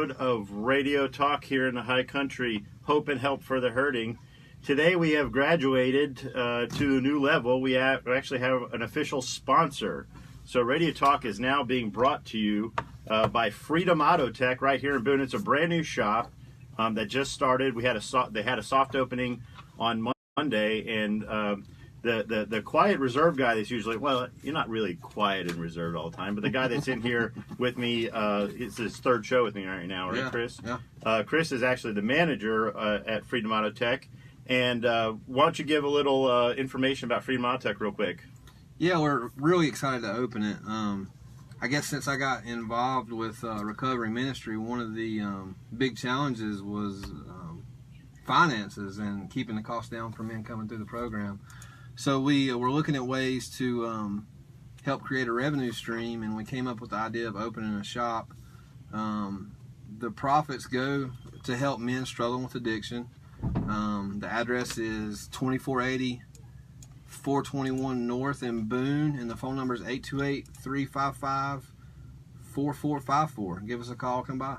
Of radio talk here in the high country, hope and help for the hurting. Today we have graduated to a new level. We actually have an official sponsor. So Radio Talk is now being brought to you by Freedom Auto Tech right here in Boone. It's a brand new shop that just started. They had a soft opening on Monday, and the quiet reserve guy that's usually, well, you're not really quiet and reserved all the time, but the guy that's in here with me, it's his third show with me right now, right, Chris? Yeah. Chris is actually the manager at Freedom Auto Tech. And why don't you give a little information about Freedom Auto Tech real quick? Yeah, we're really excited to open it. I guess since I got involved with Recovery Ministry, one of the big challenges was finances and keeping the cost down for men coming through the program. So we were looking at ways to help create a revenue stream, and we came up with the idea of opening a shop. The profits go to help men struggling with addiction. The address is 2480 421 North in Boone, and the phone number is 828-355-4454. Give us a call, come by.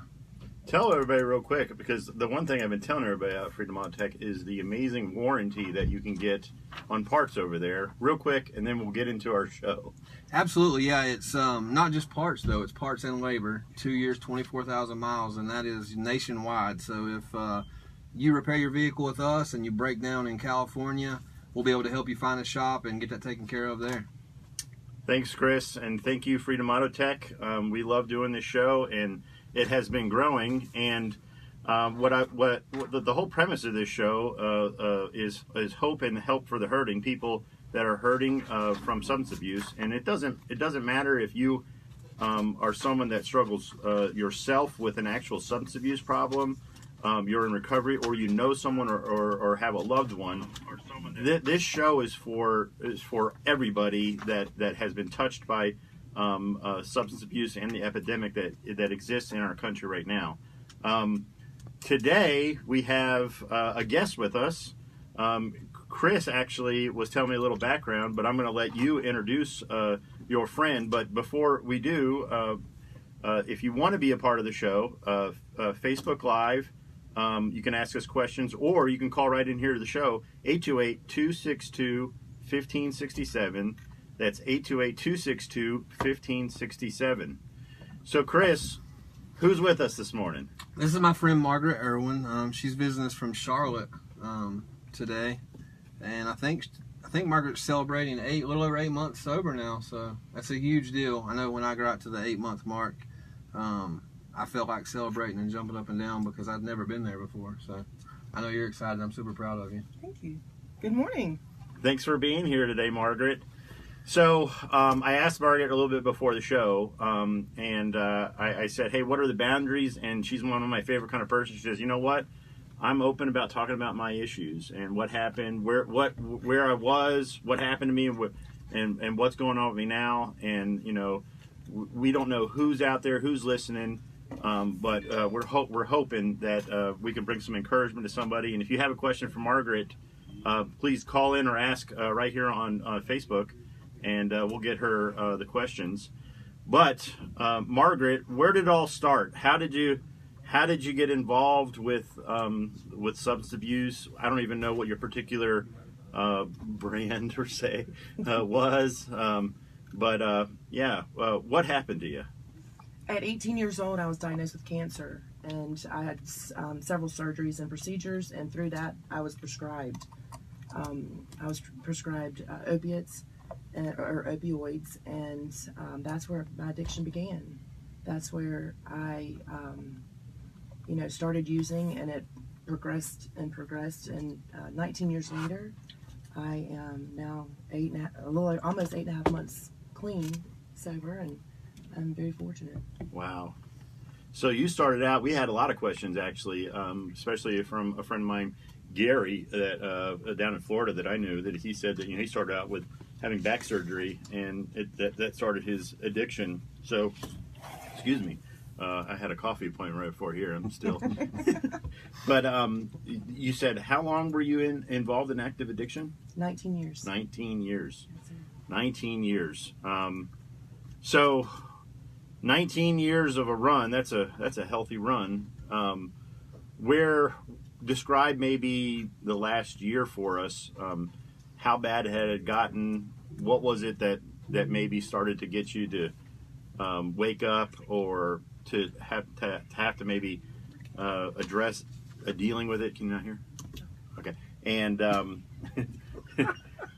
Tell everybody real quick, because the one thing I've been telling everybody about Freedom Auto Tech is the amazing warranty that you can get on parts over there. Real quick, and then we'll get into our show. Absolutely, yeah. It's not just parts, though. It's parts and labor. 2 years, 24,000 miles, and that is nationwide. So if you repair your vehicle with us and you break down in California, we'll be able to help you find a shop and get that taken care of there. Thanks, Chris, and thank you, Freedom Auto Tech. We love doing this show, and it has been growing. And the whole premise of this show is hope and help for the hurting, people that are hurting from substance abuse. And it doesn't matter if you are someone that struggles yourself with an actual substance abuse problem. You're in recovery, or you know someone or have a loved one. This show is for everybody that has been touched by substance abuse and the epidemic that exists in our country right now. Today we have a guest with us. Chris actually was telling me a little background, but I'm going to let you introduce your friend. But before we do, if you want to be a part of the show, Facebook Live. You can ask us questions, or you can call right in here to the show, 828-262-1567. That's 828-262-1567. So, Chris, who's with us this morning? This is my friend Margaret Irwin. She's visiting us from Charlotte today, and I think Margaret's celebrating a little over 8 months sober now. So that's a huge deal. I know when I got to the 8-month mark, I felt like celebrating and jumping up and down because I'd never been there before. So I know you're excited. I'm super proud of you. Thank you. Good morning. Thanks for being here today, Margaret. So I asked Margaret a little bit before the show, and I said, hey, what are the boundaries? And she's one of my favorite kind of person. She says, you know what? I'm open about talking about my issues and what happened, where I was, what happened to me, and what's going on with me now. And, you know, we don't know who's out there, who's listening. But we're hoping that we can bring some encouragement to somebody. And if you have a question for Margaret, please call in or ask right here on Facebook, and we'll get her the questions. But Margaret, where did it all start? How did you get involved with substance abuse? I don't even know what your particular brand or say was, but what happened to you? At 18 years old, I was diagnosed with cancer, and I had several surgeries and procedures, and through that, I was prescribed. Opiates or opioids, and that's where my addiction began. That's where I, started using, and it progressed, and 19 years later, I am now almost 8.5 months clean, sober, and I'm very fortunate. Wow. So you started out, we had a lot of questions actually, especially from a friend of mine, Gary, that down in Florida that I knew, that he said that he started out with having back surgery, and that started his addiction. So, excuse me, I had a coffee appointment right before here. I'm still. But you said, how long were you involved in active addiction? 19 years. 19 years. 19 years. So 19 years of a run. That's a healthy run. Where describe maybe the last year for us. How bad had it gotten? What was it that maybe started to get you to wake up, or to have to maybe address dealing with it? Can you not hear? Okay. And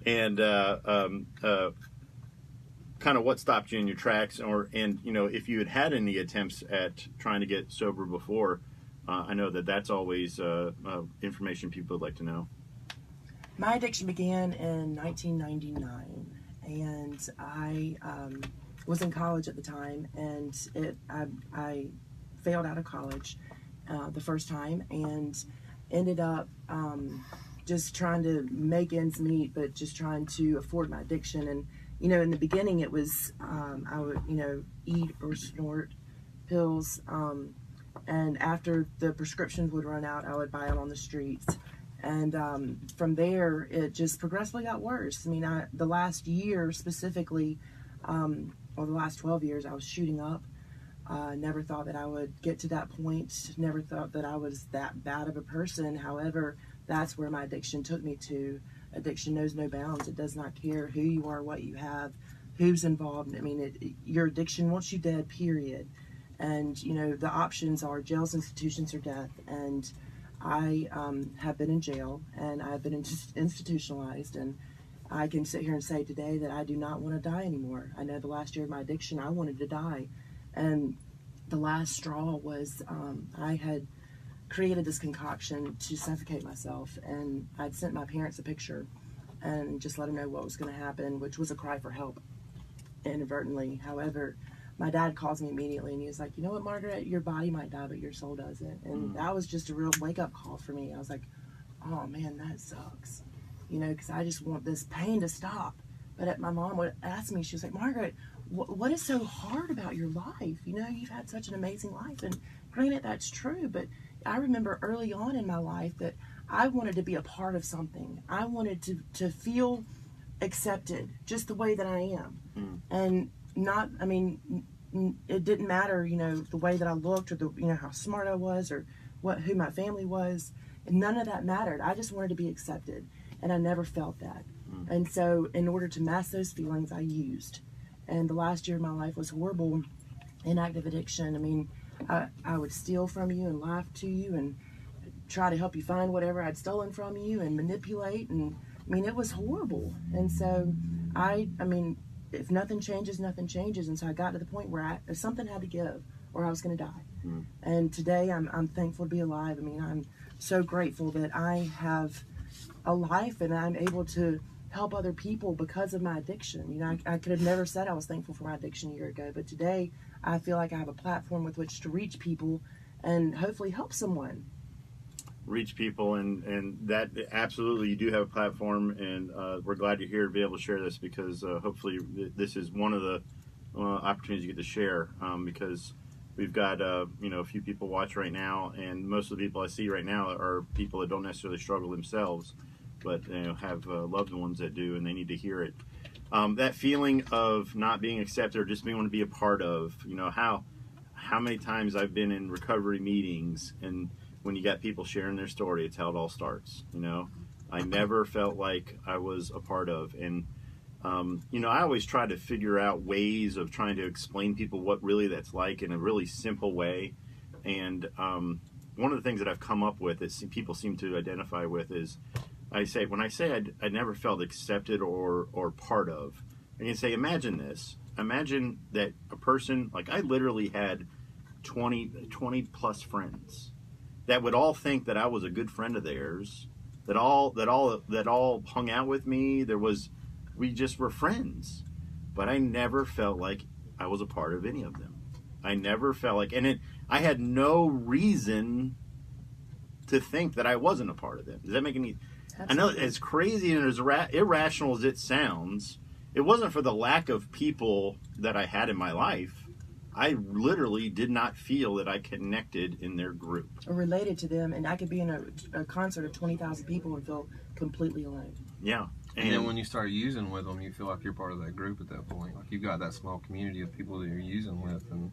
and kind of what stopped you in your tracks, and if you had any attempts at trying to get sober before. I know that's always information people would like to know. My addiction began in 1999, and I was in college at the time, and I failed out of college the first time, and ended up just trying to make ends meet, but just trying to afford my addiction. And in the beginning, it was I would eat or snort pills. And after the prescriptions would run out, I would buy them on the streets. And from there, it just progressively got worse. I mean, the last year specifically, or the last 12 years, I was shooting up. Never thought that I would get to that point. Never thought that I was that bad of a person. However, that's where my addiction took me to. Addiction knows no bounds. It does not care who you are, what you have, who's involved. I mean, your addiction wants you dead, period. And, the options are jails, institutions, or death. And I have been in jail, and I've been institutionalized. And I can sit here and say today that I do not want to die anymore. I know the last year of my addiction, I wanted to die. And the last straw was I had created this concoction to suffocate myself. And I'd sent my parents a picture and just let them know what was going to happen, which was a cry for help inadvertently. However, my dad calls me immediately, and he was like, "You know what, Margaret? Your body might die, but your soul doesn't." And that was just a real wake-up call for me. I was like, "Oh, man, that sucks." Because I just want this pain to stop. But my mom would ask me, she was like, "Margaret, what is so hard about your life? You've had such an amazing life." And granted, that's true, but I remember early on in my life that I wanted to be a part of something. I wanted to feel accepted just the way that I am. And it didn't matter, the way that I looked, or how smart I was, or who my family was. None of that mattered. I just wanted to be accepted, and I never felt that. And so, in order to mask those feelings, I used. And the last year of my life was horrible in active addiction. I mean, I would steal from you and lie to you and try to help you find whatever I'd stolen from you and manipulate. And it was horrible. And so, if nothing changes, nothing changes. And so I got to the point where something had to give, or I was going to die. And today I'm thankful to be alive. I'm so grateful that I have a life, and I'm able to help other people because of my addiction. I could have never said I was thankful for my addiction a year ago, but today I feel like I have a platform with which to reach people and hopefully help someone. Reach people, and that absolutely, you do have a platform, and we're glad you're here to be able to share this, because hopefully this is one of the opportunities you get to share, because we've got a few people watch right now, and most of the people I see right now are people that don't necessarily struggle themselves, but have loved ones that do, and they need to hear it. That feeling of not being accepted, or just being want to be a part of, how many times I've been in recovery meetings, and when you got people sharing their story, it's how it all starts. I never felt like I was a part of. And, I always try to figure out ways of trying to explain people what really that's like in a really simple way. And one of the things that I've come up with that people seem to identify with is, when I say I never felt accepted or part of, I can say, imagine this. Imagine that a person, like I literally had 20 plus friends that would all think that I was a good friend of theirs, that all hung out with me. We just were friends, but I never felt like I was a part of any of them. I never felt like, I had no reason to think that I wasn't a part of them. Does that make any? Absolutely. I know, as crazy and as irrational as it sounds, it wasn't for the lack of people that I had in my life. I literally did not feel that I connected in their group. Or related to them, and I could be in a concert of 20,000 people and feel completely alone. Yeah. And then when you start using with them, you feel like you're part of that group at that point. Like you've got that small community of people that you're using with, and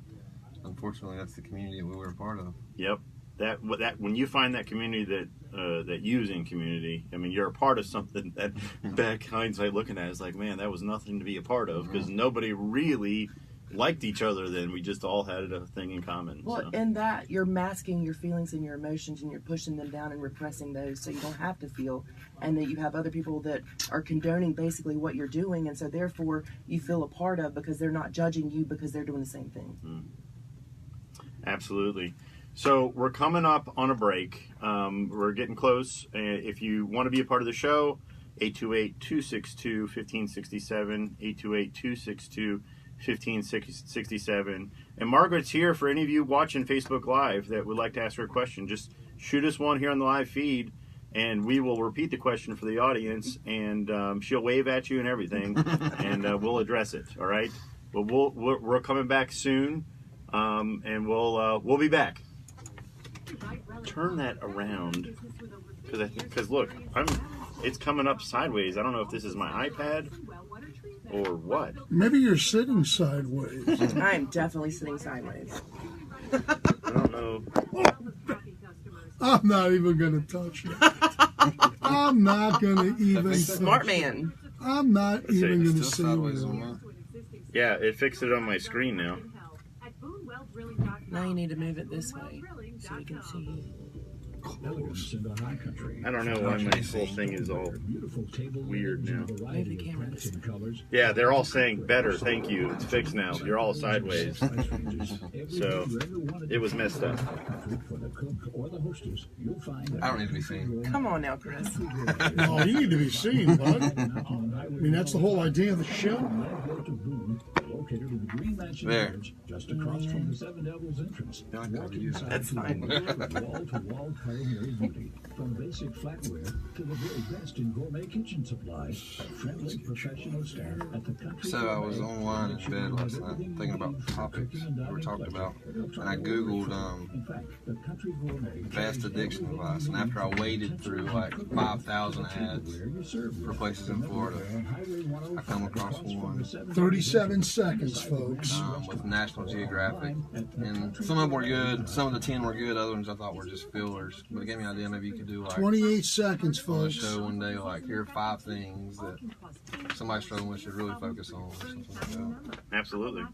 unfortunately, that's the community that we were a part of. Yep. That when you find that community that using community, I mean, you're a part of something that back hindsight looking at is like, man, that was nothing to be a part of because nobody really liked each other then. We just all had a thing in common. Well, So. and that you're masking your feelings and your emotions and you're pushing them down and repressing those so you don't have to feel, and that you have other people that are condoning basically what you're doing, and so therefore you feel a part of because they're not judging you because they're doing the same thing. Absolutely. So we're coming up on a break. We're getting close. If you want to be a part of the show, 828-262-1567, 828-262-1567. And Margaret's here for any of you watching Facebook Live that would like to ask her a question. Just shoot us one here on the live feed, and we will repeat the question for the audience, and she'll wave at you and everything, and we'll address it, all right? But we're coming back soon, and we'll be back. Turn that around, because look, it's coming up sideways. I don't know if this is my iPad or what. Maybe you're sitting sideways. I'm definitely sitting sideways. I don't know. I'm not even going to touch it. I'm not going to even. Smart man. I'm not even going to say sideways it. on that. Yeah, it fixed it on my screen now. Now you need to move it this way so we can see you. I don't know why my whole thing is all weird now. Move the camera this way. Yeah, they're all saying better, thank you. It's fixed now. You're all sideways. So it was messed up. I don't need to be seen. Come on now, Chris. No, you need to be seen, bud. I mean, that's the whole idea of the show. There. Just across from the Seven Devils entrance. That's fine. Wall-to-wall culinary beauty. From basic flatware to the very best in gourmet kitchen supplies. A friendly professional staff at the country. So I was online in bed last night thinking about topics that were talked about, and I googled best addiction advice, and after I waded through like 5,000 ads for places in Florida, I come across one 37 seconds, folks. with National Geographic, and some of them were good, some of the 10 were good, other ones I thought were just fillers, but it gave me an idea maybe you could do like 28 seconds, on the folks. show one day, like here are 5 things that somebody struggling with should really focus on, or something like that. Absolutely.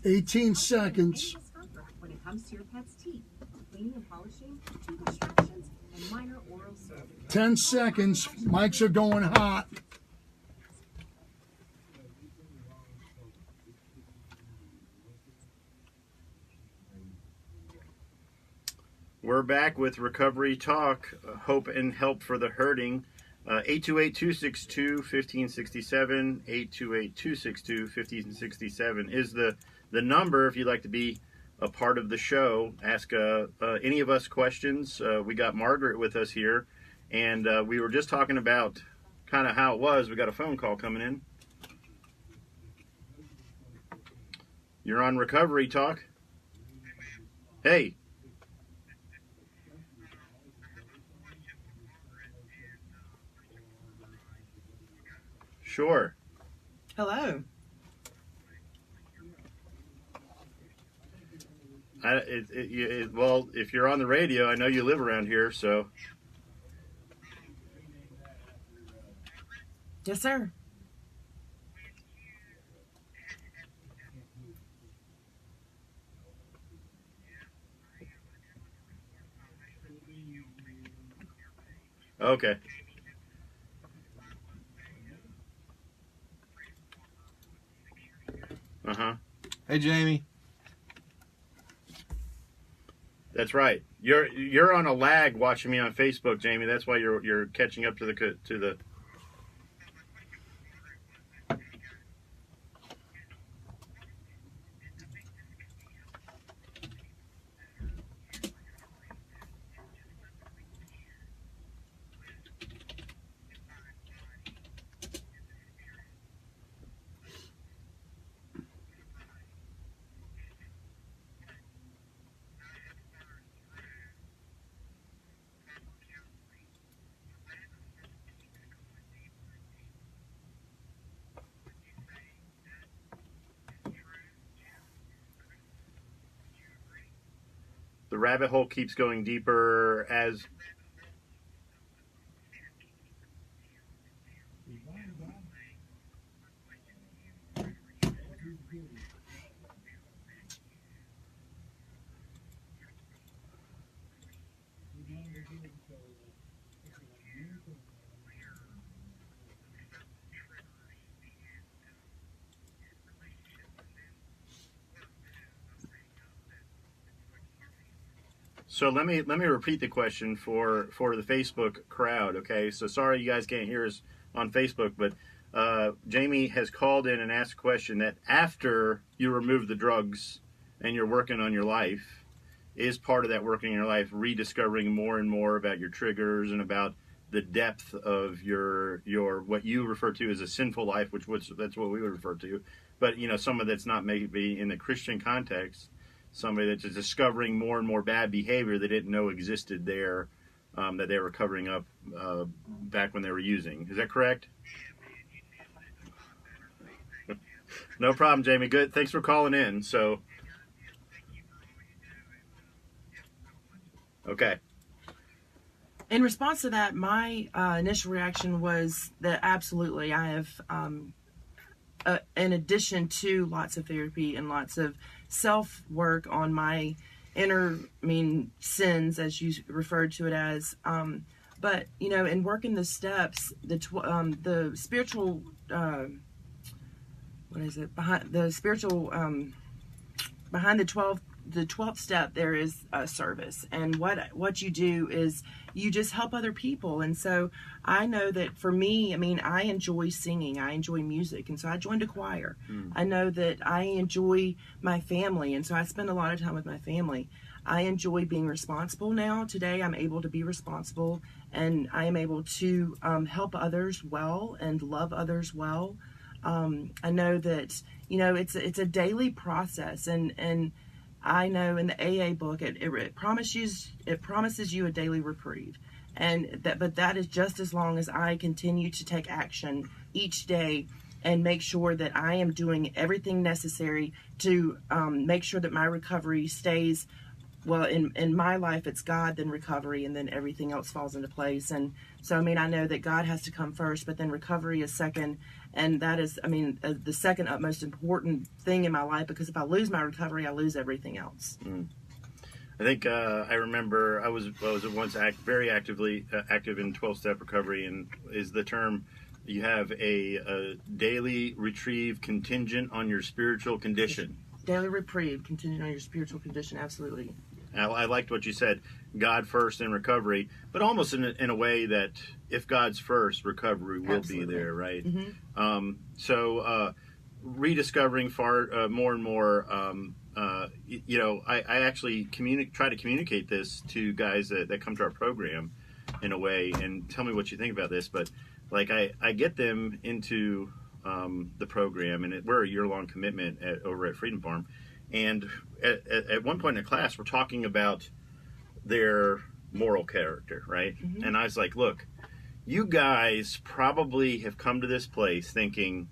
18 seconds. When it comes to your pet's teeth, cleaning and polishing, tooth extractions, and minor oral surgery. 10 seconds. Mics are going hot. We're back with Recovery Talk, Hope and Help for the Hurting. 828-262-1567, 828-262-1567 is the number if you'd like to be a part of the show. Ask any of us questions. We got Margaret with us here, and we were just talking about kind of how it was. We got a phone call coming in. You're on Recovery Talk. Hey. Sure. Hello. Well, if you're on the radio, I know you live around here, so. Yes, sir. Okay. Uh-huh. Hey, Jamie. That's right. You're on a lag watching me on Facebook, Jamie. That's why you're catching up to the. The rabbit hole keeps going deeper as... So let me repeat the question for the Facebook crowd. Okay, so sorry you guys can't hear us on Facebook, but Jamie has called in and asked a question that after you remove the drugs and you're working on your life, is part of that working in your life rediscovering more and more about your triggers and about the depth of your what you refer to as a sinful life, which that's what we would refer to, but you know, someone that's not maybe in the Christian context. Somebody that's discovering more and more bad behavior they didn't know existed there, that they were covering up back when they were using. Is that correct? No problem, Jamie. Good. Thanks for calling in. So, okay. In response to that, my initial reaction was that absolutely I have, in addition to lots of therapy and lots of self-work on my inner, sins, as you referred to it as, but, you know, in working the steps, the spiritual, behind the 12th step, there is a service, and what you do is you just help other people. And so I know that for me, I enjoy singing, I enjoy music, and so I joined a choir. I know that I enjoy my family, and so I spend a lot of time with my family. I enjoy being responsible now. Today I'm able to be responsible, and I am able to help others well and love others well. I know that, you know, it's a daily process, and I know in the AA book it promises you a daily reprieve, but that is just as long as I continue to take action each day and make sure that I am doing everything necessary to make sure that my recovery stays. Well, in my life, it's God, then recovery, and then everything else falls into place. And so, I know that God has to come first, but then recovery is second. And that is, the second utmost important thing in my life, because if I lose my recovery, I lose everything else. I think I remember I was once very active in 12-step recovery, and is the term you have a daily retrieve contingent on your spiritual condition. Daily reprieve contingent on your spiritual condition, absolutely. I liked what you said, God first and recovery, but almost in a way that if God's first, recovery will be there, right? Mm-hmm. So rediscovering more and more, I actually try to communicate this to guys that come to our program in a way, and tell me what you think about this, but like I get them into the program, and we're a year-long commitment over at Freedom Farm. And at one point in the class, we're talking about their moral character, right? Mm-hmm. And I was like, look, you guys probably have come to this place thinking,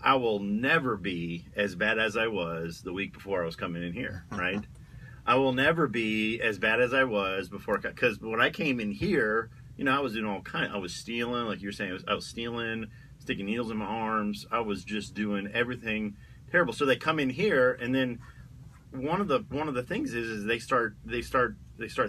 I will never be as bad as I was the week before I was coming in here, right? I will never be as bad as I was before, because when I came in here, you know, I was doing I was stealing, like you were saying, I was stealing, sticking needles in my arms. I was just doing everything terrible. So they come in here, and then one of the things is they start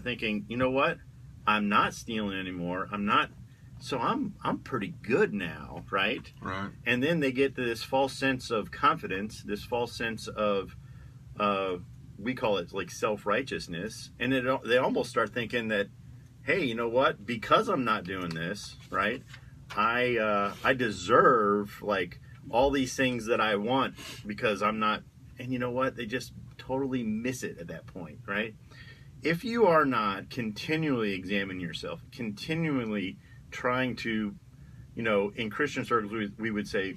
thinking, you know what? I'm not stealing anymore. I'm pretty good now, right? Right. And then they get to this false sense of confidence, this false sense of we call it like self-righteousness, and they almost start thinking that, hey, you know what? Because I'm not doing this, right? I deserve like all these things that I want because I'm not. And you know what? They just totally miss it at that point, right? If you are not continually examining yourself, continually trying to, you know, in Christian circles we would say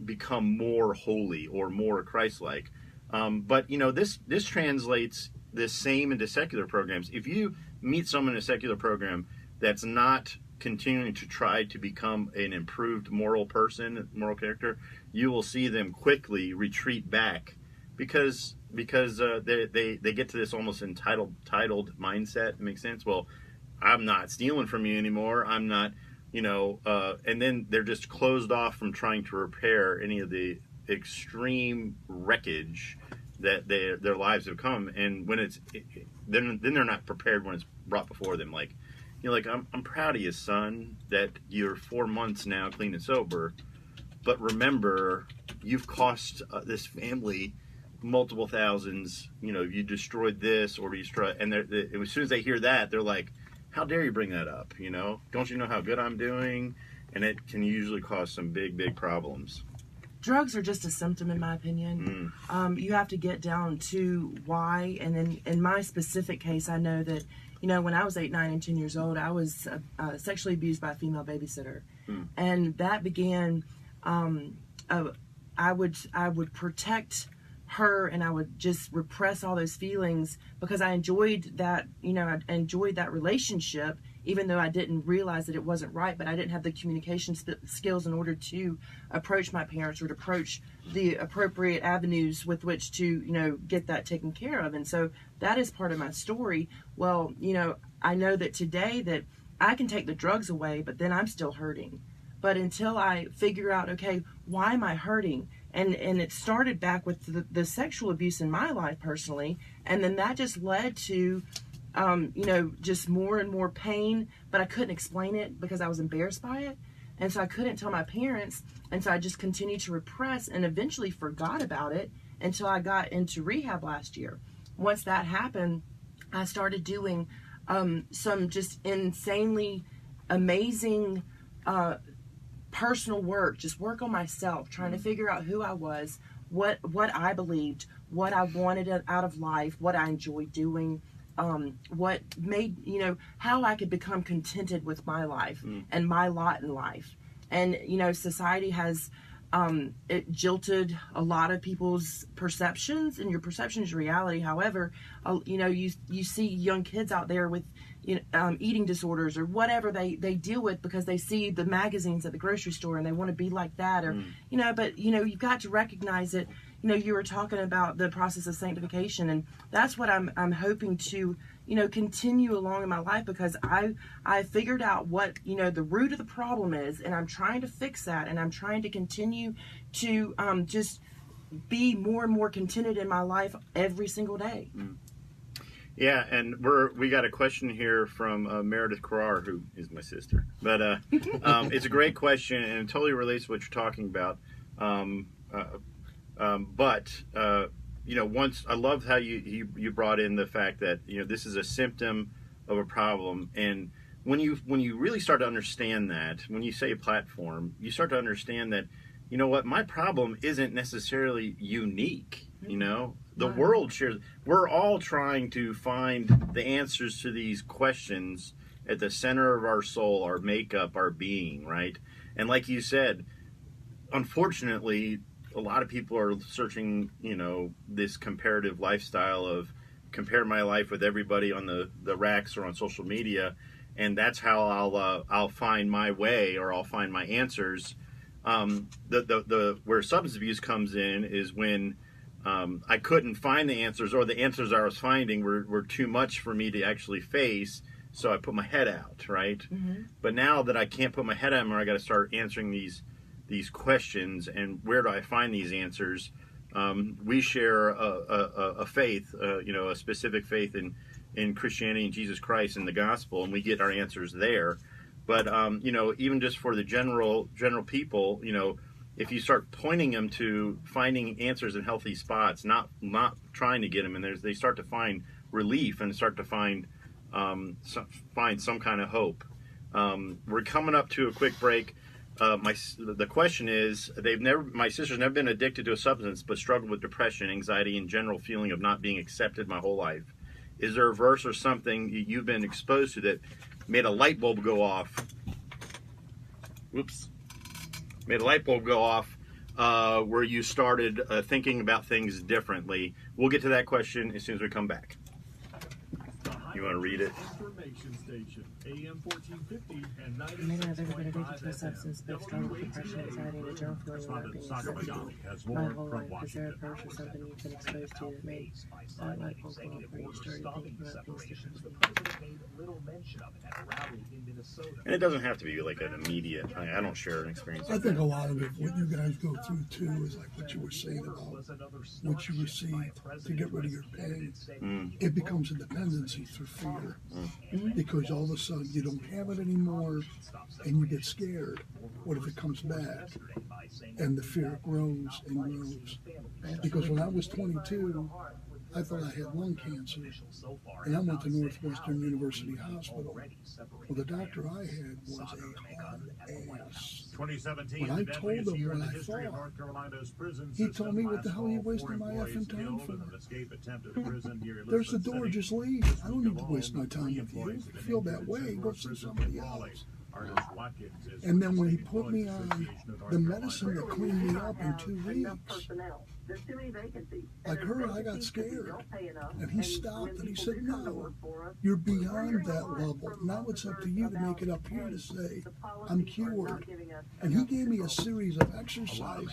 become more holy or more Christ-like. But you know, this translates the same into secular programs. If you meet someone in a secular program that's not continuing to try to become an improved moral person, moral character, you will see them quickly retreat back, because because they get to this almost entitled mindset. Makes sense. Well, I'm not stealing from you anymore. I'm not, and then they're just closed off from trying to repair any of the extreme wreckage that their lives have come. And when then they're not prepared when it's brought before them. Like, I'm proud of you, son, that you're 4 months now clean and sober. But remember, you've cost this family multiple thousands. You destroyed this or destroyed, and as soon as they hear that, they're like, "How dare you bring that up? Don't you know how good I'm doing?" And it can usually cause some big, big problems. Drugs are just a symptom, in my opinion. You have to get down to why. And then in my specific case, I know that when I was 8, 9, and 10 years old, I was sexually abused by a female babysitter, and that began. I would protect her, and I would just repress all those feelings because I enjoyed that. I enjoyed that relationship, even though I didn't realize that it wasn't right. But I didn't have the communication skills in order to approach my parents or to approach the appropriate avenues with which to get that taken care of. And so that is part of my story. Well, I know that today that I can take the drugs away, but then I'm still hurting. But until I figure out, okay, why am I hurting? And it started back with the sexual abuse in my life personally. And then that just led to, just more and more pain. But I couldn't explain it because I was embarrassed by it. And so I couldn't tell my parents. And so I just continued to repress and eventually forgot about it until I got into rehab last year. Once that happened, I started doing some just insanely amazing personal work, just work on myself, trying to figure out who I was, what I believed, what I wanted out of life, what I enjoyed doing, what made, how I could become contented with my life and my lot in life. And, society has, it jilted a lot of people's perceptions, and your perception is reality. However, you see young kids out there with, eating disorders or whatever they deal with because they see the magazines at the grocery store and they want to be like that, or but you've got to recognize it. You were talking about the process of sanctification, and that's what I'm hoping to continue along in my life, because I figured out what the root of the problem is, and I'm trying to fix that, and I'm trying to continue to just be more and more contented in my life every single day. Yeah, and we got a question here from Meredith Carrar, who is my sister. But it's a great question, and it totally relates to what you're talking about. Once I love how you brought in the fact that this is a symptom of a problem, and when you really start to understand that, when you say platform, you start to understand that my problem isn't necessarily unique. The world shares. We're all trying to find the answers to these questions at the center of our soul, our makeup, our being, right? And like you said, unfortunately, a lot of people are searching, this comparative lifestyle of compare my life with everybody on the racks or on social media, and that's how I'll find my way, or I'll find my answers. Where substance abuse comes in is when I couldn't find the answers, or the answers I was finding were too much for me to actually face, so I put my head out, right? Mm-hmm. But now that I can't put my head out anymore, I got to start answering these questions, and where do I find these answers? We share a faith, a specific faith in Christianity and Jesus Christ and the gospel, and we get our answers there. But even just for the general people, if you start pointing them to finding answers in healthy spots, not trying to get them, and they start to find relief and start to find some kind of hope. We're coming up to a quick break. The question is, my sister's never been addicted to a substance, but struggled with depression, anxiety, and general feeling of not being accepted my whole life. Is there a verse or something you've been exposed to that made a light bulb go off? Made a light bulb go off where you started thinking about things differently. We'll get to that question as soon as we come back. You want to read it? Information station, AM 1450 and I may not have ever been addicted to a 96.5 substance, but struggle with depression, anxiety, and a general feeling of not being Sagar accepted. Madani has My more whole from life, is there a Washington. approach or something you've been exposed to that made that light bulb go off where you started thinking about things differently? And it doesn't have to be like an immediate. I don't share an experience. I think a lot of it, what you guys go through too, is like what you were saying about what you received to get rid of your pain. It becomes a dependency through fear, because all of a sudden you don't have it anymore, and you get scared. What if it comes back? And the fear grows and grows. Because when I was 22, I thought I had lung cancer, and I went to Northwestern University Hospital. Well, the doctor I had was a hard ass. 2017, When I told him what I thought, he told me, what the hell are you wasting my effing time for? There's the door, just leave. I don't need to waste my time with you. If you feel that way, go see somebody else. And then when he put me on the medicine that cleaned me up in 2 weeks, like her, I got scared. And he stopped and he said, no, you're beyond that level. Now it's up to you to make it up here to say, I'm cured. And he gave me a series of exercises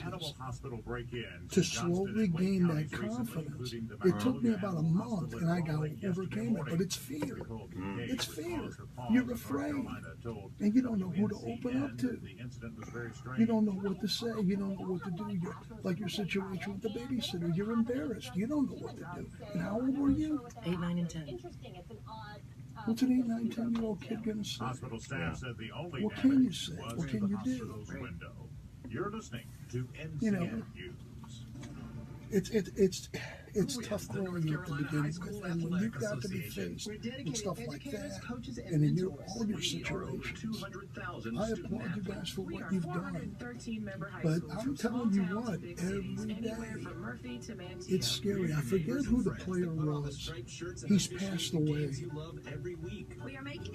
to slowly gain that confidence. It took me about a month and I overcame it, but it's fear. It's fear. You're afraid. And you don't know who to open up to. You don't know what to say. You don't know what to do. You're, like your situation with the babysitter, you're embarrassed. You don't know what to do. And how old were you? 8, 9, and 10. What's an 8, 9, 10-year-old kid going to say? Hospital staff said the only What can you damage say? was What in can the you do? hospital's window. You're listening to NCN You know, News. It's tough growing up to begin with, and when you've got to be faced with stuff like that, and in all your situations, I applaud you guys for what you've done. But I'm telling you what, every day, it's scary. I forget who the player was. He's passed away.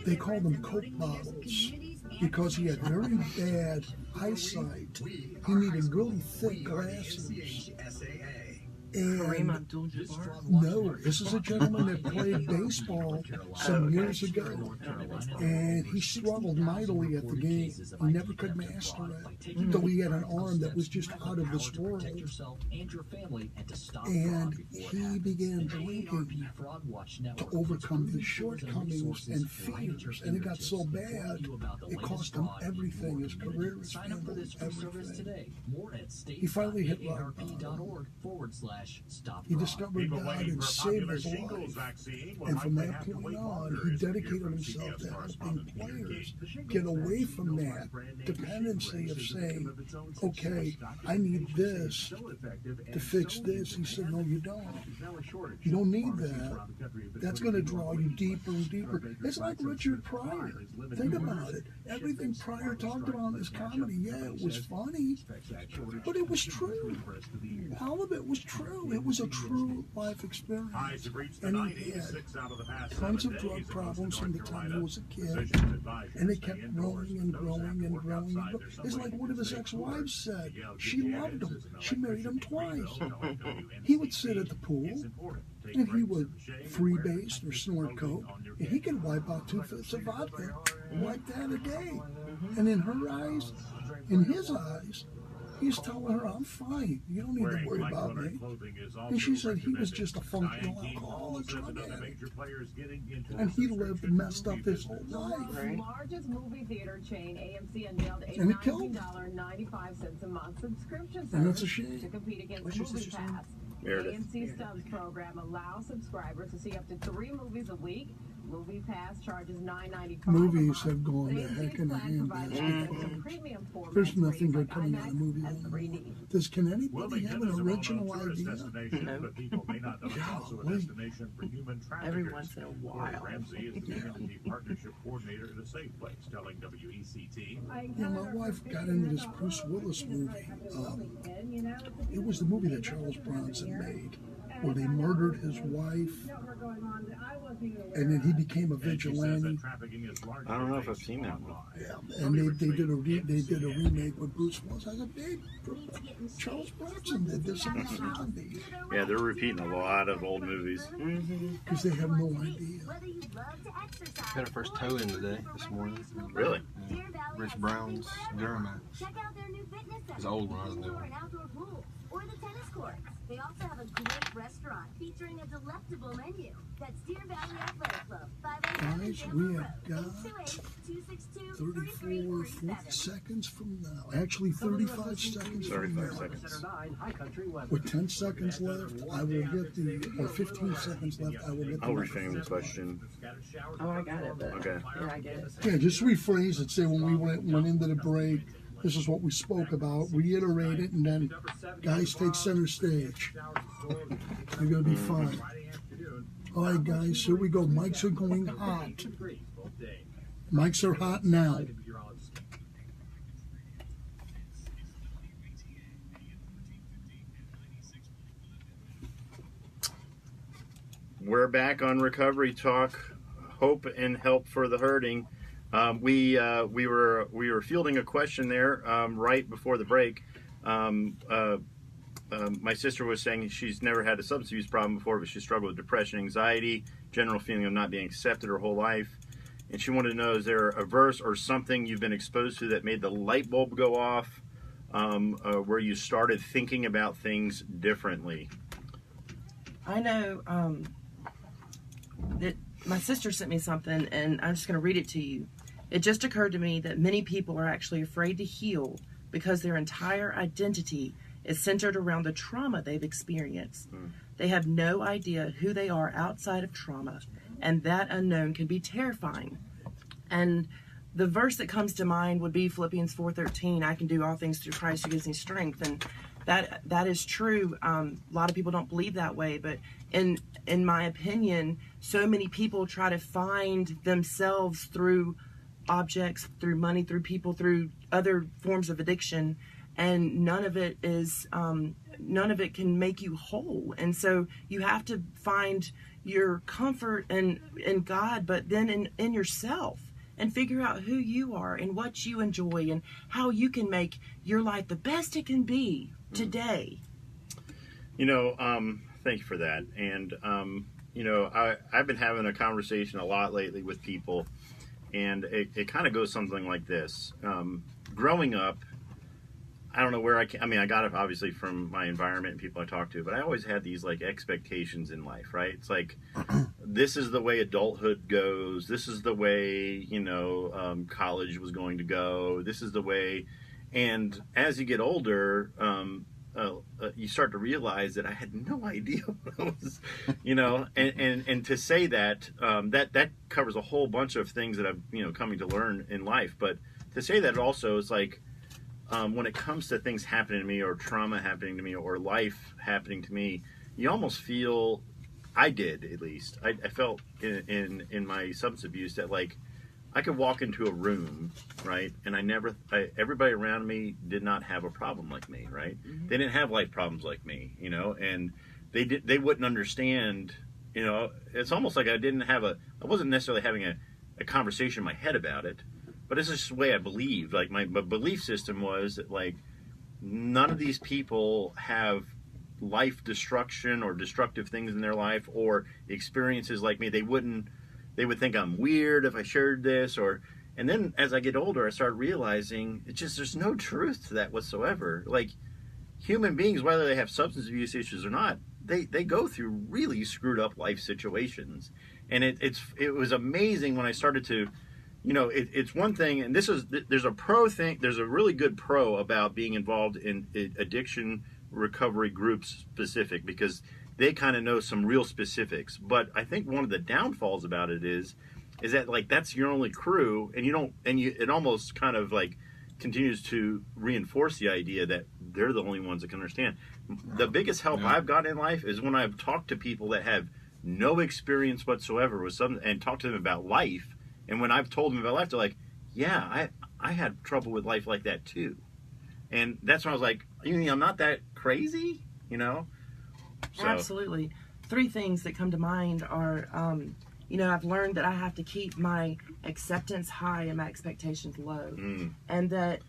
They called them Coke bottles because he had very bad eyesight. He needed really thick glasses. Kareem Abdul-Jabbar? No, this is a gentleman that played baseball some years ago, and he struggled mightily at the game. He never could master it, though he had an arm that was just out of this world. And he began drinking to overcome his shortcomings and fears, and it got so bad, it cost him everything, his career, his family, everything. He finally hit rock bottom. He discovered God and saved his life. And from that point on, he dedicated himself to helping players get away from that dependency of saying, okay, I need this to fix this. He said, no, you don't. You don't need that. That's going to draw you deeper and deeper. It's like Richard Pryor. Think about it. Everything Pryor talked about in his comedy, yeah, it was funny, but it was true. All of it was true. It was a true life experience. And he had tons of drug problems from the time he was a kid. And it kept growing and growing and growing. It's like one of his ex-wives said. She loved him. She married him twice. He would sit at the pool and he would freebase or snort coke, and he could wipe out 2 fifths of vodka like that a day. And in her eyes, in his eyes, he's telling her, I'm fine. You don't need to worry about me. And she said he was just a functional alcoholic drug addict. And he lived messed up his whole life. The largest movie theater chain, AMC, unveiled a And it killed him. $19.95 a month subscription And that's service a shame. to compete against Which is Movie such a shame. Pass. The Meredith. AMC Stubs program allows subscribers to see up to 3 movies a week. Movie Pass charges $9.95. Movies have gone to heck in a handbasket. There's nothing good coming out of movie anymore. Can anybody have an original idea? No. Golly. Every once in a while. Yeah, my wife got into this Bruce Willis movie. It was the movie that Charles Bronson made, where they murdered his wife, and then he became a vigilante. I don't know if I've seen that one. Yeah, and they did a remake with Bruce Willis. I said, babe, Charles Bronson did this in the 70s. Yeah, they're repeating a lot of old movies. Because they have no idea. Got our first tow in today, this morning. Really? Yeah. Rich Brown's Duramax. It's an old one, I was new one. Or the tennis courts. They also have a great restaurant featuring a delectable menu. That's Deer Valley Athletic Club. Guys, we have got 34, 40 seconds from now. Actually, 35 seconds from now. 35 seconds. With 10 seconds left, I will get or 15 seconds left, I will get I'll reframe the question. Oh, I got it. But Okay. Yeah, I get it. Yeah, just rephrase it. Say when we went into the break, this is what we spoke about. Reiterate it, and then guys take center stage. You're gonna be fine. All right, guys, here we go. Mics are going hot. Mics are hot now. We're back on Recovery Talk. Hope and help for the hurting. We were fielding a question there right before the break. My sister was saying she's never had a substance use problem before, but she struggled with depression, anxiety, general feeling of not being accepted her whole life. And she wanted to know, is there a verse or something you've been exposed to that made the light bulb go off, where you started thinking about things differently? I know that my sister sent me something, and I'm just going to read it to you. It just occurred to me that many people are actually afraid to heal because their entire identity is centered around the trauma they've experienced. They have no idea who they are outside of trauma, and that unknown can be terrifying. And the verse that comes to mind would be Philippians 4:13. I can do all things through Christ who gives me strength. And that is true. A lot of people don't believe that way, but in my opinion, so many people try to find themselves through objects, through money, through people, through other forms of addiction, and none of it can make you whole. And so you have to find your comfort in God, but then in yourself, and figure out who you are and what you enjoy and how you can make your life the best it can be today. Thank you for that. And I've been having a conversation a lot lately with people, and it kind of goes something like this. Growing up, I don't know where I got it obviously from my environment and people I talk to, but I always had these like expectations in life, right? It's like, this is the way adulthood goes. This is the way, college was going to go. This is the way. And as you get older, you start to realize that I had no idea what I was, and to say that, that covers a whole bunch of things that I've, coming to learn in life. But to say that also is like, when it comes to things happening to me or trauma happening to me or life happening to me, you almost feel, I did at least, I felt in my substance abuse that like I could walk into a room, right, and everybody around me did not have a problem like me, right? Mm-hmm. They didn't have life problems like me, and they wouldn't understand, it's almost like I wasn't necessarily having a conversation in my head about it. But it's just the way I believed. Like my belief system was that like none of these people have life destruction or destructive things in their life or experiences like me. They would think I'm weird if I shared this and then as I get older I started realizing there's no truth to that whatsoever. Like human beings, whether they have substance abuse issues or not, they go through really screwed up life situations. And it was amazing when I started to it's one thing, and there's a pro thing. There's a really good pro about being involved in addiction recovery groups specific because they kind of know some real specifics. But I think one of the downfalls about it is that like that's your only crew, and it almost kind of like continues to reinforce the idea that they're the only ones that can understand. The biggest help I've gotten in life is when I've talked to people that have no experience whatsoever with something and talked to them about life. And when I've told them about life, they're like, yeah, I had trouble with life like that too. And that's when I was like, I'm not that crazy, So. Absolutely. 3 things that come to mind are, I've learned that I have to keep my acceptance high and my expectations low. And that,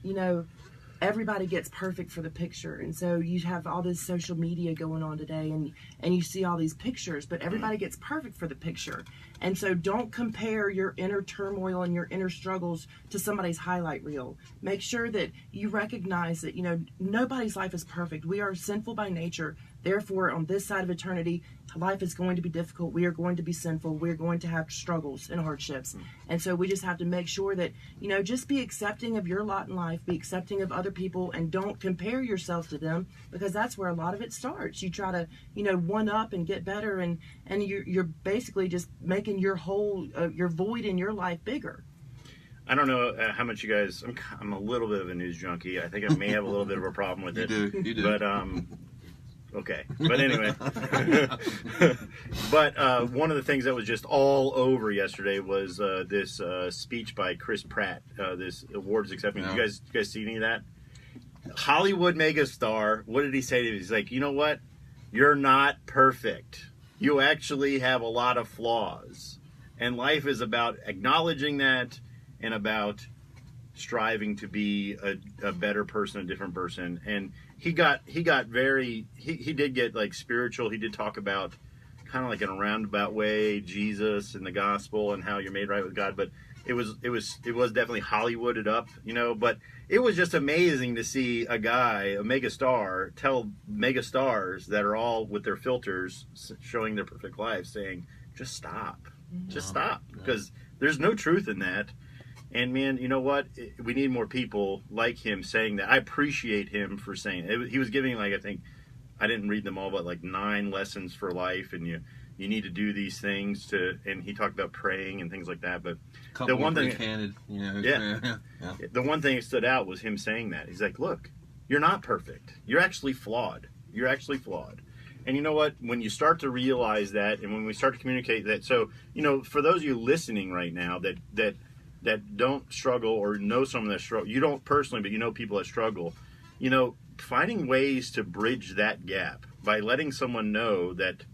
everybody gets perfect for the picture, and so you have all this social media going on today, and you see all these pictures, but everybody gets perfect for the picture. And so don't compare your inner turmoil and your inner struggles to somebody's highlight reel. Make sure that you recognize that, you know, nobody's life is perfect. We are sinful by nature. Therefore, on this side of eternity, life is going to be difficult. We are going to be sinful. We're going to have struggles and hardships. And so we just have to make sure that, you know, just be accepting of your lot in life, be accepting of other people, and don't compare yourself to them, because that's where a lot of it starts. You try to, you know, one up and get better, and you're basically just making your whole, your void in your life bigger. I don't know how much you guys, I'm a little bit of a news junkie. I think I may have a little bit of a problem with it. You do. But, okay. But anyway. But one of the things that was just all over yesterday was this speech by Chris Pratt, this awards acceptance. Yeah. You guys see any of that? Hollywood megastar, what did he say to me? He's like, you know what? You're not perfect. You actually have a lot of flaws. And life is about acknowledging that and about striving to be a better person, a different person. And he did get like spiritual. He did talk about kind of like in a roundabout way Jesus and the gospel and how you're made right with God. But it was definitely Hollywooded up, you know. But it was just amazing to see a guy, a megastar, tell megastars that are all with their filters showing their perfect lives, saying, "Just stop, just stop," because there's no truth in that. And man, you know what? We need more people like him saying that. I appreciate him for saying it. He was giving, like, I think, I didn't read them all, but like 9 lessons for life, and you need to do these things to. And he talked about praying and things like that. But Couple the one thing, candid, you know, yeah, the one thing that stood out was him saying that. He's like, "Look, you're not perfect. You're actually flawed. You're actually flawed." And you know what? When you start to realize that, and when we start to communicate that, so you know, for those of you listening right now that don't struggle or know someone that struggle, you don't personally, but you know people that struggle, you know, finding ways to bridge that gap by letting someone know that,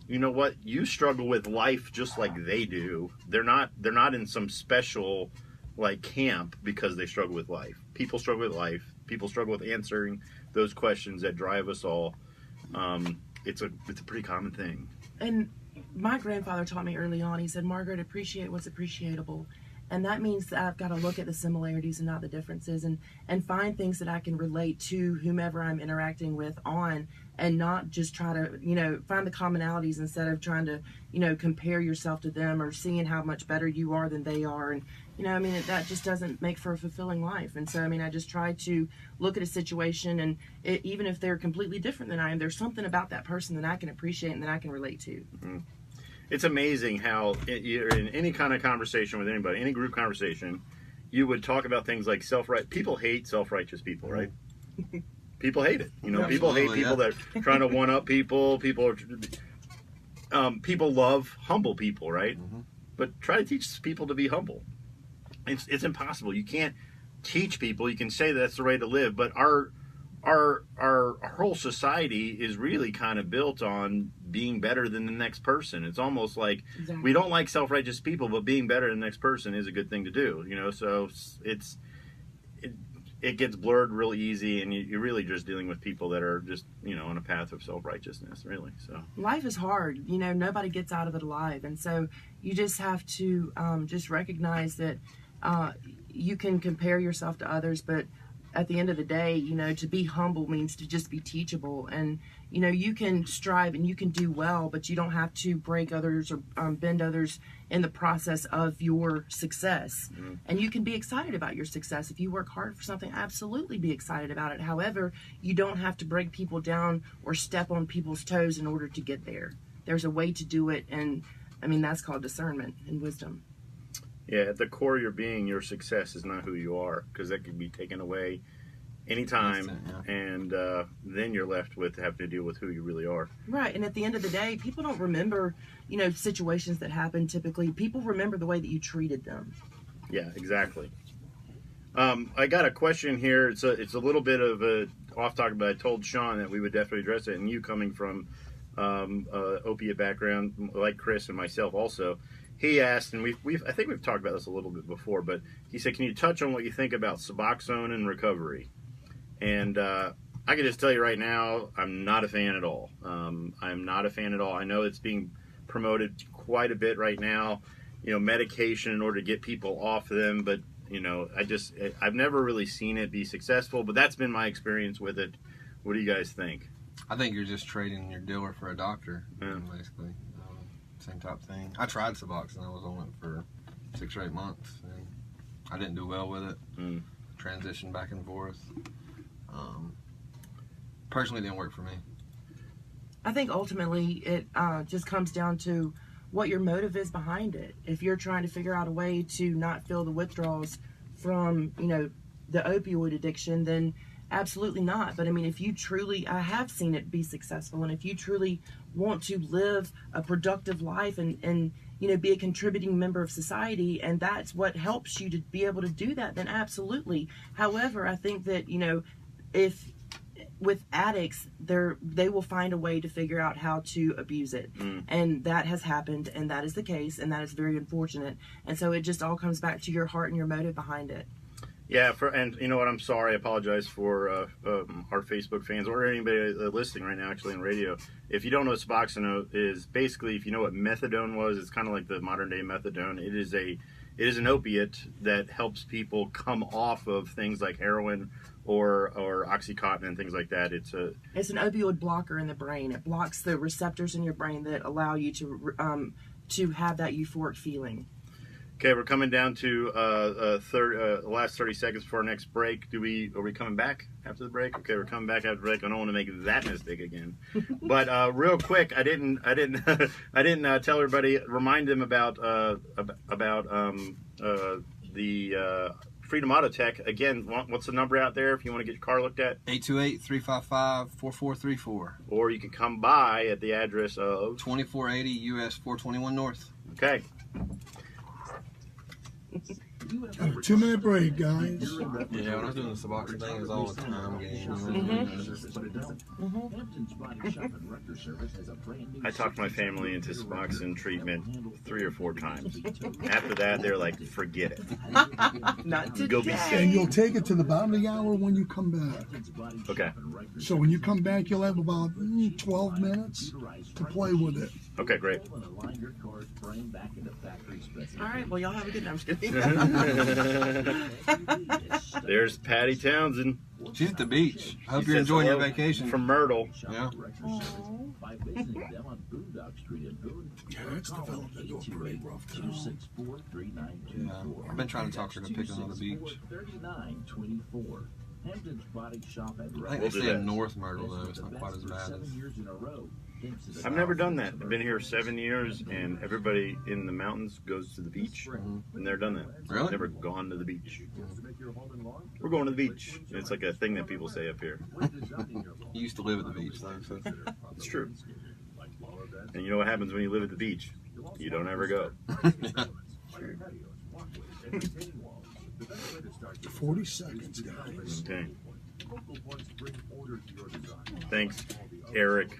you know what, you struggle with life just like they do. They're not in some special like camp because they struggle with life. People struggle with life. People struggle with answering those questions that drive us all. It's a pretty common thing. And my grandfather taught me early on, he said, "Margaret, appreciate what's appreciable." And that means that I've got to look at the similarities and not the differences, and find things that I can relate to whomever I'm interacting with on, and not just try to, you know, find the commonalities instead of trying to, you know, compare yourself to them or seeing how much better you are than they are. And, you know, I mean, that just doesn't make for a fulfilling life. And so, I mean, I just try to look at a situation, and even if they're completely different than I am, there's something about that person that I can appreciate and that I can relate to. Mm-hmm. It's amazing how in any kind of conversation with anybody, any group conversation, you would talk about things like self-right. People hate self-righteous people, right? People hate it. You know, Yeah, people hate people that are trying to one-up people. People love humble people, right? Mm-hmm. But try to teach people to be humble. It's impossible. You can't teach people. You can say that's the way to live, but our whole society is really kind of built on being better than the next person. It's almost like we don't like self-righteous people, but being better than the next person is a good thing to do, you know. So it gets blurred really easy, and you're really just dealing with people that are just, you know, on a path of self-righteousness, really. So life is hard, you know. Nobody gets out of it alive, and so you just have to just recognize that you can compare yourself to others, but at the end of the day, you know, to be humble means to just be teachable. And, you know, you can strive and you can do well, but you don't have to break others or bend others in the process of your success. Mm-hmm. And you can be excited about your success. If you work hard for something, absolutely be excited about it. However, you don't have to break people down or step on people's toes in order to get there. There's a way to do it. And, I mean, that's called discernment and wisdom. Yeah, at the core of your being, your success is not who you are, because that can be taken away anytime, and then you're left with having to deal with who you really are. Right, and at the end of the day, people don't remember, you know, situations that happen typically. People remember the way that you treated them. Yeah, exactly. I got a question here. It's a little bit of a off topic, but I told Sean that we would definitely address it, and you coming from opiate background, like Chris and myself also. He asked, and I think we've talked about this a little bit before, but he said, "Can you touch on what you think about Suboxone and recovery?" And I can just tell you right now, I'm not a fan at all. I'm not a fan at all. I know it's being promoted quite a bit right now, medication in order to get people off them. But, I've never really seen it be successful. But that's been my experience with it. What do you guys think? I think you're just trading your dealer for a doctor, basically. Same type of thing. I tried Suboxone. I was on it for 6 or 8 months, and I didn't do well with it. Transitioned back and forth. Personally, it didn't work for me. I think ultimately it just comes down to what your motive is behind it. If you're trying to figure out a way to not feel the withdrawals from, the opioid addiction, then absolutely not. But I mean, if you truly, I have seen it be successful, and if you truly want to live a productive life and be a contributing member of society, and that's what helps you to be able to do that, then absolutely. However, I think that, if with addicts, they will find a way to figure out how to abuse it. And that has happened, and that is the case, and that is very unfortunate. And so it just all comes back to your heart and your motive behind it. Yeah, and you know what? I'm sorry. I apologize for our Facebook fans or anybody listening right now, actually on radio. If you don't know what Suboxone is, basically, if you know what methadone was, it's kind of like the modern day methadone. It is an opiate that helps people come off of things like heroin or Oxycontin and things like that. It's an opioid blocker in the brain. It blocks the receptors in your brain that allow you to have that euphoric feeling. Okay, we're coming down to the last 30 seconds before our next break. Are we coming back after the break? Okay, we're coming back after the break. I don't want to make that mistake again. But real quick, I didn't tell everybody. Remind them about the Freedom Auto Tech. Again, what's the number out there if you want to get your car looked at? 828-355-4434. Or you can come by at the address of 2480 US 421 North. Okay. Got a 2-minute break, guys. Yeah, when I was doing the Suboxone thing, it was all the time I talked my family into Suboxone treatment 3 or 4 times. After that, they're like, forget it. Not today. Go be sick. And you'll take it to the bottom of the hour when you come back. Okay. So when you come back, you'll have about 12 minutes to play with it. Okay, great. All right, well, y'all have a good night. I'm just kidding. There's Patty Townsend. She's at the beach. I hope She you're says enjoying your hello vacation. From Myrtle. Yeah. Yeah, it's developed into a pretty rough town. Yeah. I've been trying to talk her to pick another beach. I think they stay in North Myrtle, though. It's not quite as bad as... I've never done that. I've been here 7 years, and everybody in the mountains goes to the beach. I've never done that. Really? I've never gone to the beach. We're going to the beach. It's like a thing that people say up here. You used to live at the beach, though, so... It's true. And you know what happens when you live at the beach? You don't ever go. 40 seconds, guys. Okay. Thanks, Eric.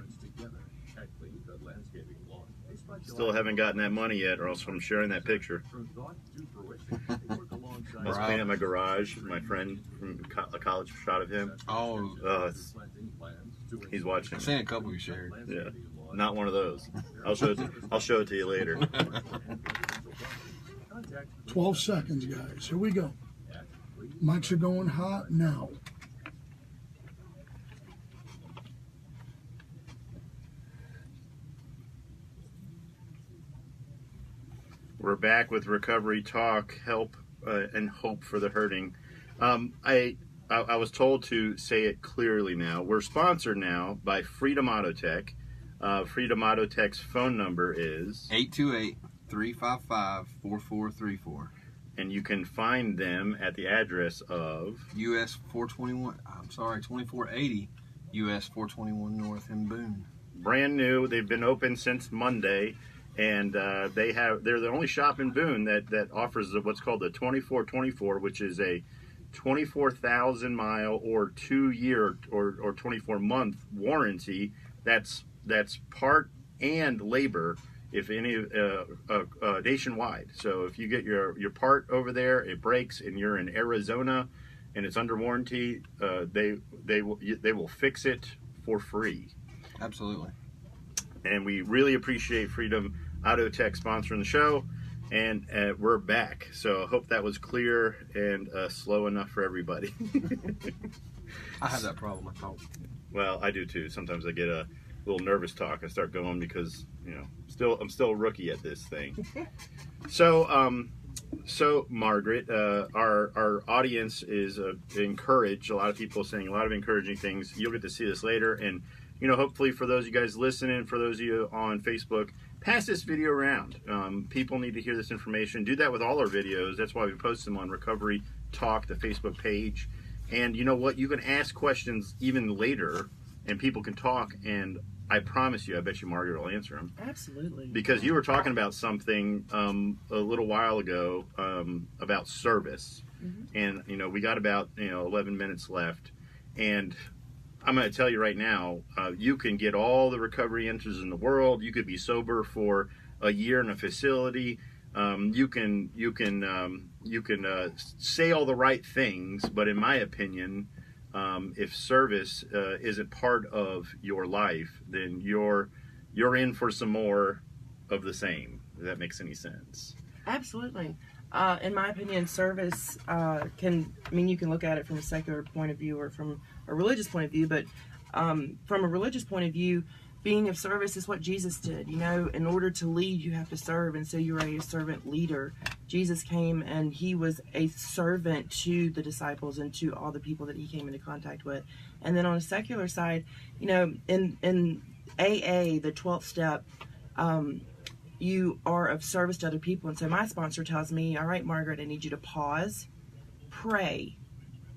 Still haven't gotten that money yet, or else I'm sharing that picture. I was painting my garage. My friend from a college shot of him. Oh, He's watching. I've seen a couple you shared. Yeah, not one of those. I'll show it to you later. 12 seconds, guys. Here we go. Mics are going hot now. We're back with Recovery Talk, help and hope for the hurting. I was told to say it clearly now. We're sponsored now by Freedom Auto Tech. Freedom Auto Tech's phone number is 828-355-4434. And you can find them at the address of US 2480 US 421 North in Boone. Brand new. They've been open since Monday. And they're the only shop in Boone that offers what's called the 2424, which is a 24,000 mile or 2-year or 24-month warranty. That's part and labor, if any, nationwide. So if you get your part over there, it breaks, and you're in Arizona, and it's under warranty, they will fix it for free. Absolutely. And we really appreciate Freedom Auto Tech sponsoring the show. And we're back. So I hope that was clear and slow enough for everybody. I have that problem, I thought. Well, I do too. Sometimes I get a little nervous talk. I start going because, I'm still a rookie at this thing. So Margaret, our audience is encouraged. A lot of people saying a lot of encouraging things. You'll get to see this later. And, hopefully for those of you guys listening, for those of you on Facebook, pass this video around. People need to hear this information. Do that with all our videos. That's why we post them on Recovery Talk, the Facebook page. And you know what? You can ask questions even later, and people can talk. And I promise you, I bet you Margaret will answer them. Absolutely. Because you were talking about something a little while ago about service. And, we got about 11 minutes left. And I'm going to tell you right now, you can get all the recovery answers in the world. You could be sober for a year in a facility. You can say all the right things, but in my opinion, if service isn't part of your life, then you're in for some more of the same. If that makes any sense. Absolutely. In my opinion, service you can look at it from a secular point of view or from a religious point of view, but from a religious point of view, being of service is what Jesus did. In order to lead, you have to serve, and so you're a servant leader. Jesus came and he was a servant to the disciples and to all the people that he came into contact with. And then on a secular side, in AA, the 12th step, you are of service to other people. And so my sponsor tells me, all right, Margaret, I need you to pause, pray.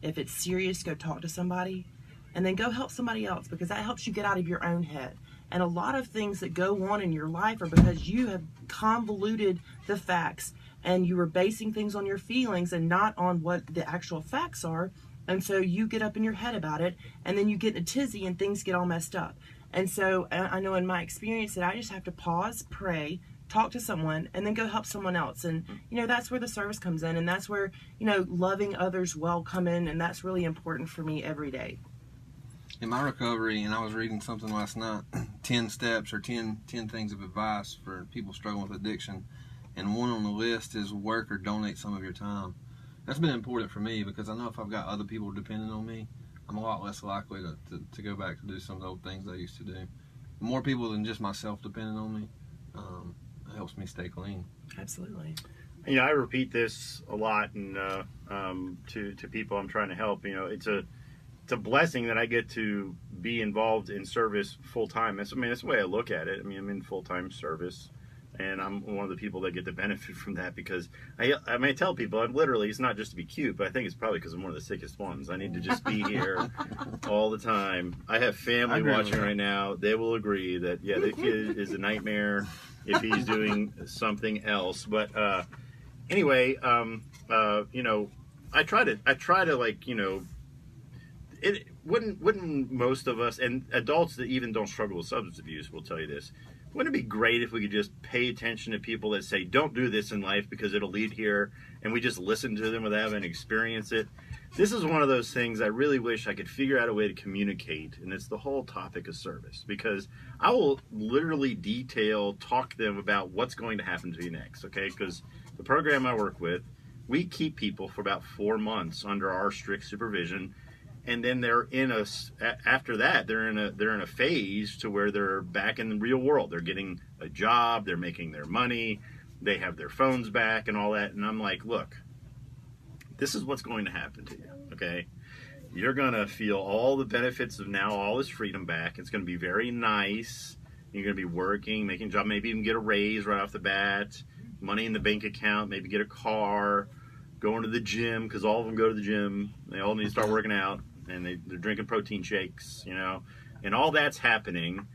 If it's serious, go talk to somebody, and then go help somebody else, because that helps you get out of your own head. And a lot of things that go on in your life are because you have convoluted the facts and you are basing things on your feelings and not on what the actual facts are. And so you get up in your head about it, and then you get in a tizzy and things get all messed up. And so I know in my experience that I just have to pause, pray, talk to someone, and then go help someone else. And that's where the service comes in, and that's where loving others well come in, and that's really important for me every day. In my recovery, and I was reading something last night, 10 steps or 10 things of advice for people struggling with addiction, and one on the list is work or donate some of your time. That's been important for me because I know if I've got other people depending on me, I'm a lot less likely to go back to do some of the old things I used to do. More people than just myself depending on me, it helps me stay clean. Absolutely. I repeat this a lot, and to people I'm trying to help. It's a blessing that I get to be involved in service full time. That's the way I look at it. I'm in full time service, and I'm one of the people that get the benefit from that, because I may tell people it's not just to be cute, but I think it's probably because I'm one of the sickest ones. I need to just be here all the time. I have family watching right now. They will agree that the kid is a nightmare if he's doing something else. But anyway, I try to it wouldn't most of us, and adults that even don't struggle with substance abuse will tell you this, wouldn't it be great if we could just pay attention to people that say don't do this in life because it'll lead here, and we just listen to them without having to experience it? This is one of those things I really wish I could figure out a way to communicate, and it's the whole topic of service, because I will literally talk to them about what's going to happen to you next, okay? Because the program I work with, we keep people for about 4 months under our strict supervision, and then after that they're in a phase to where they're back in the real world. They're getting a job, they're making their money, they have their phones back and all that. And I'm like, look, this is what's going to happen to you, okay? You're gonna feel all the benefits of now all this freedom back. It's gonna be very nice. You're gonna be working, making a job, maybe even get a raise right off the bat, money in the bank account, maybe get a car, going to the gym, because all of them go to the gym. They all need to start working out, and they're drinking protein shakes, and all that's happening.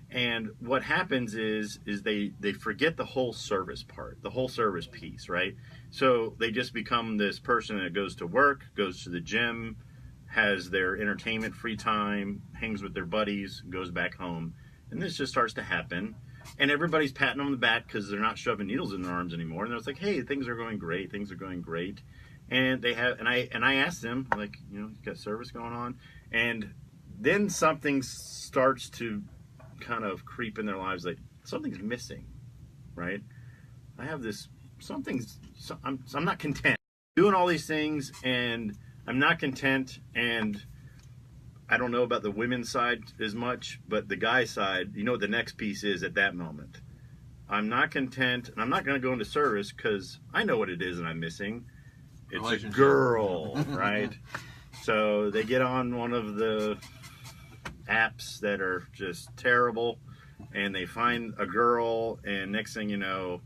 And what happens is they forget the whole service part, the whole service piece, right? So they just become this person that goes to work, goes to the gym, has their entertainment free time, hangs with their buddies, goes back home. And this just starts to happen. And everybody's patting them on the back because they're not shoving needles in their arms anymore. And they're like, hey, things are going great. Things are going great. and they have, and I asked them, like, you know, you got service going on, and then something starts to kind of creep in their lives, like something's missing, right? I have this, I'm not content doing all these things, and I'm not content, and I don't know about the women's side as much, but the guy side, you know what the next piece is at that moment. I'm not content, and I'm not going to go into service because I know what it is and I'm missing. It's a girl, right? So they get on one of the apps that are just terrible, and they find a girl, and next thing you know,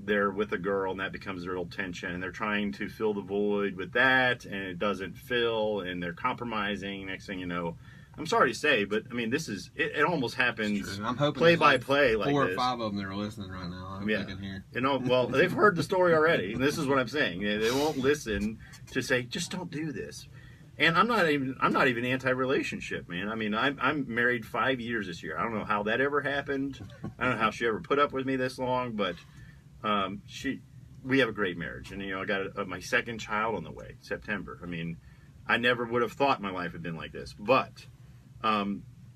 they're with a girl, and that becomes a real tension, and they're trying to fill the void with that, and it doesn't fill, and they're compromising. Next thing you know, I'm sorry to say, but I mean, it almost happens I'm hoping play by play like 4 this. or 5 of them that are listening right now. I'm thinking here. You know, well, they've heard the story already, and this is what I'm saying. They won't listen to say, just don't do this. And I'm not even anti-relationship, man. I mean, I'm married 5 years this year. I don't know how that ever happened. I don't know how she ever put up with me this long, but we have a great marriage. And, you know, I got my second child on the way, September. I mean, I never would have thought my life had been like this. But,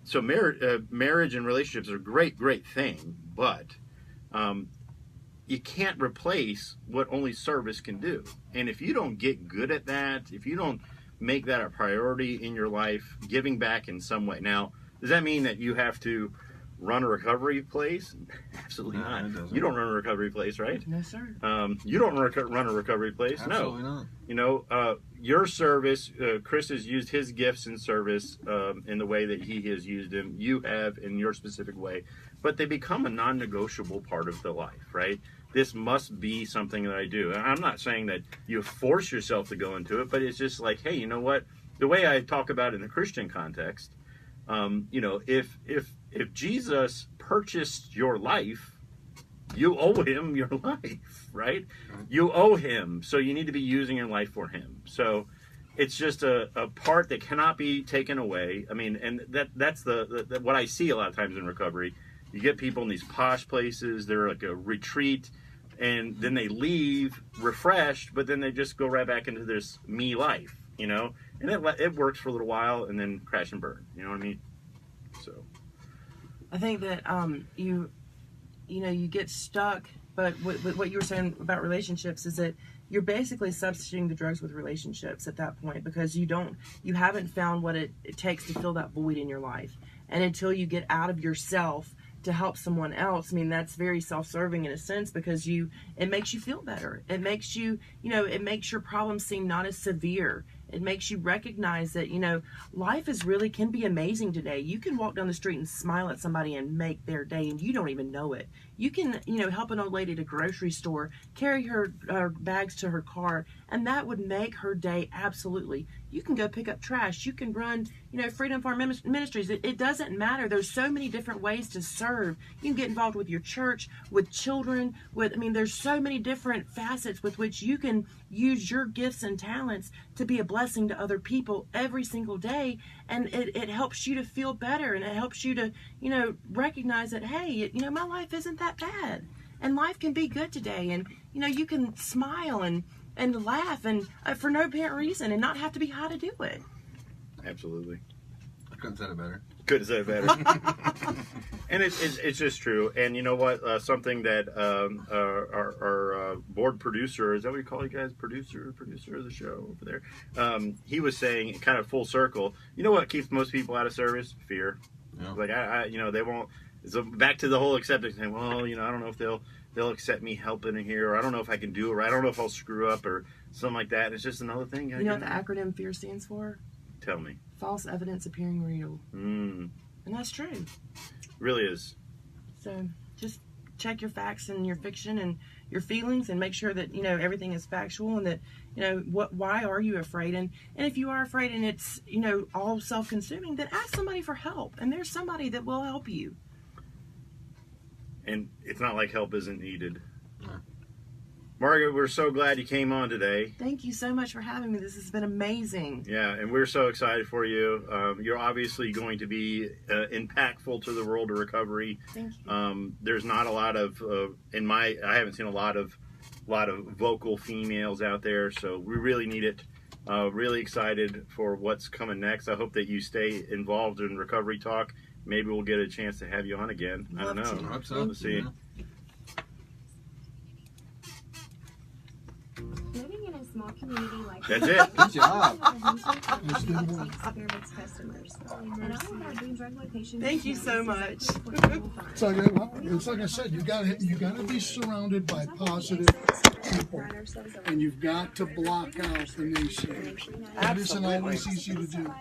so marriage and relationships are a great, great thing. But you can't replace what only service can do. And if you don't get good at that, if you don't make that a priority in your life, giving back in some way. Now, does that mean that you have to run a recovery place? Absolutely not. You don't run a recovery place, right? No, sir. You don't run a recovery place. Absolutely No. not. You know, your service, Chris has used his gifts in service in the way that he has used them. You have in your specific way. But they become a non-negotiable part of the life, right? This must be something that I do. And I'm not saying that you force yourself to go into it, but it's just like, hey, you know what? The way I talk about it in a Christian context, you know, if Jesus purchased your life, you owe him your life, right? You owe him, so you need to be using your life for him. So it's just a part that cannot be taken away. I mean, and that's the what I see a lot of times in recovery. You get people in these posh places, they're like a retreat, and then they leave refreshed, but then they just go right back into this me life, you know? And it works for a little while, and then crash and burn, you know what I mean? So I think that you get stuck, but what you were saying about relationships is that you're basically substituting the drugs with relationships at that point, because you haven't found what it takes to fill that void in your life. And until you get out of yourself to help someone else, I mean, that's very self-serving in a sense, because it makes you feel better. It makes it makes your problems seem not as severe. It makes you recognize that, you know, life can be amazing today. You can walk down the street and smile at somebody and make their day, and you don't even know it. You can, you know, help an old lady at a grocery store, carry her bags to her car, and that would make her day absolutely. You can go pick up trash. You can run, you know, Freedom Farm Ministries. It doesn't matter. There's so many different ways to serve. You can get involved with your church, with children, there's so many different facets with which you can use your gifts and talents to be a blessing to other people every single day. And it helps you to feel better, and it helps you to, you know, recognize that, hey, you know, my life isn't that bad, and life can be good today, and, you know, you can smile and laugh and for no apparent reason and not have to be high to do it. absolutely. I couldn't say it better. Couldn't say it better. And it's just true. And you know what? Something that our board producer, is that what you call you guys? Producer of the show over there. He was saying, kind of full circle, you know what keeps most people out of service? Fear. Yeah. Like, I you know, they won't. So back to the whole acceptance thing. Well, you know, I don't know if they'll accept me helping in here, or I don't know if I can do it, or I don't know if I'll screw up, or something like that. And it's just another thing. You know what the acronym FEAR stands for? Tell me. False evidence appearing real. And that's true. Really is. So just check your facts and your fiction and your feelings, and make sure that, you know, everything is factual, and that, you know, why are you afraid? And if you are afraid and it's, you know, all self-consuming, then ask somebody for help, and there's somebody that will help you. And it's not like help isn't needed. Margaret, we're so glad you came on today. Thank you so much for having me. This has been amazing. Yeah, and we're so excited for you. You're obviously going to be impactful to the world of recovery. Thank you. There's not a lot of, I haven't seen a lot of a lot of vocal females out there, so we really need it. Really excited for what's coming next. I hope that you stay involved in Recovery Talk. Maybe we'll get a chance to have you on again. I don't know. I hope so. We'll see. Living in a small community like That's it. Good job. experiments customers. And all of our Boone drug locations. Thank you so much. It's like I said, you gotta be surrounded by positive people, and you've got to block out the naysayers. It isn't always easy to do.